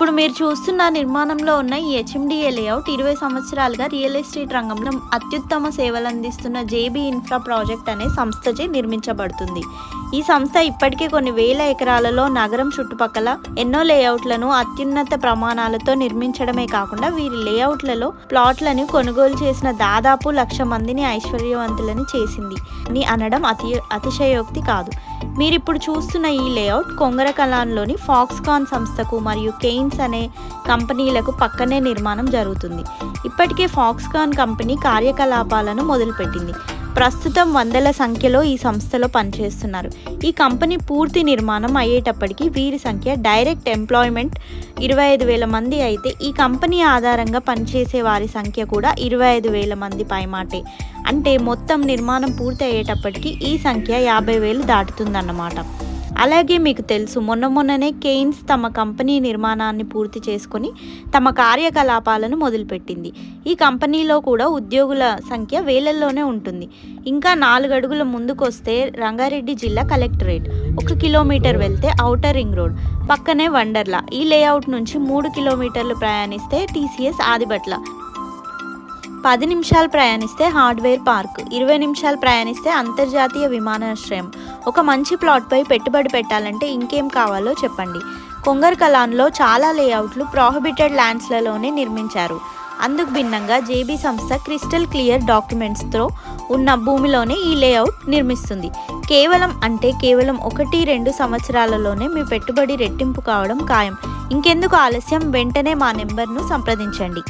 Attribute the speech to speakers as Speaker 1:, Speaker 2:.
Speaker 1: ఇప్పుడు మీరు చూస్తున్న నిర్మాణంలో ఉన్న ఈ హెచ్ఎండిఏ లేఅవుట్ 20 సంవత్సరాలుగా రియల్ ఎస్టేట్ రంగంలో అత్యుత్తమ సేవలు అందిస్తున్న జేబీ ఇన్ఫ్రా ప్రాజెక్ట్ అనే సంస్థచే నిర్మించబడుతుంది. ఈ సంస్థ ఇప్పటికే కొన్ని వేల ఎకరాలలో నగరం చుట్టుపక్కల ఎన్నో లేఅవుట్లను అత్యున్నత ప్రమాణాలతో నిర్మించడమే కాకుండా వీరి లేఅవుట్లలో ప్లాట్లను కొనుగోలు చేసిన దాదాపు 1,00,000 మందిని ఐశ్వర్యవంతులని చేసింది అని అనడం అతిశయోక్తి కాదు. మీరిప్పుడు చూస్తున్న ఈ లేఅవుట్ కొంగరకలాన్లోని ఫాక్స్కాన్ సంస్థకు మరియు కెయిన్స్ అనే కంపెనీలకు పక్కనే నిర్మాణం జరుగుతుంది. ఇప్పటికే ఫాక్స్కాన్ కంపెనీ కార్యకలాపాలను మొదలుపెట్టింది. ప్రస్తుతం వందల సంఖ్యలో ఈ సంస్థలో పనిచేస్తున్నారు. ఈ కంపెనీ పూర్తి నిర్మాణం అయ్యేటప్పటికి వీరి సంఖ్య డైరెక్ట్ ఎంప్లాయ్మెంట్ 25,000 మంది అయితే ఈ కంపెనీ ఆధారంగా పనిచేసే వారి సంఖ్య కూడా 25,000 మంది పైమాటే. అంటే మొత్తం నిర్మాణం పూర్తి అయ్యేటప్పటికి ఈ సంఖ్య 50,000 దాటుతుందన్నమాట. అలాగే మీకు తెలుసు, మొన్ననే కెయిన్స్ తమ కంపెనీ నిర్మాణాన్ని పూర్తి చేసుకొని తమ కార్యకలాపాలను మొదలుపెట్టింది. ఈ కంపెనీలో కూడా ఉద్యోగుల సంఖ్య వేలల్లోనే ఉంటుంది. ఇంకా 4 అడుగుల ముందుకొస్తే రంగారెడ్డి జిల్లా కలెక్టరేట్, 1 కిలోమీటర్ వెళ్తే ఔటర్ రింగ్ రోడ్, పక్కనే వండర్లా. ఈ లేఅవుట్ నుంచి 3 కిలోమీటర్లు ప్రయాణిస్తే టీసీఎస్ ఆదిబట్ల, 10 నిమిషాలు ప్రయాణిస్తే హార్డ్వేర్ పార్క్, 20 నిమిషాలు ప్రయాణిస్తే అంతర్జాతీయ విమానాశ్రయం. ఒక మంచి ప్లాట్పై పెట్టుబడి పెట్టాలంటే ఇంకేం కావాలో చెప్పండి. కొంగరకలాన్లో చాలా లేఅవుట్లు ప్రొహిబిటెడ్ ల్యాండ్స్లలోనే నిర్మించారు. అందుకు భిన్నంగా జేబీ సంస్థ క్రిస్టల్ క్లియర్ డాక్యుమెంట్స్తో ఉన్న భూమిలోనే ఈ లేఅవుట్ నిర్మిస్తుంది. కేవలం 1-2 సంవత్సరాలలోనే మీ పెట్టుబడి రెట్టింపు కావడం ఖాయం. ఇంకెందుకు ఆలస్యం, వెంటనే మా నెంబర్ను సంప్రదించండి.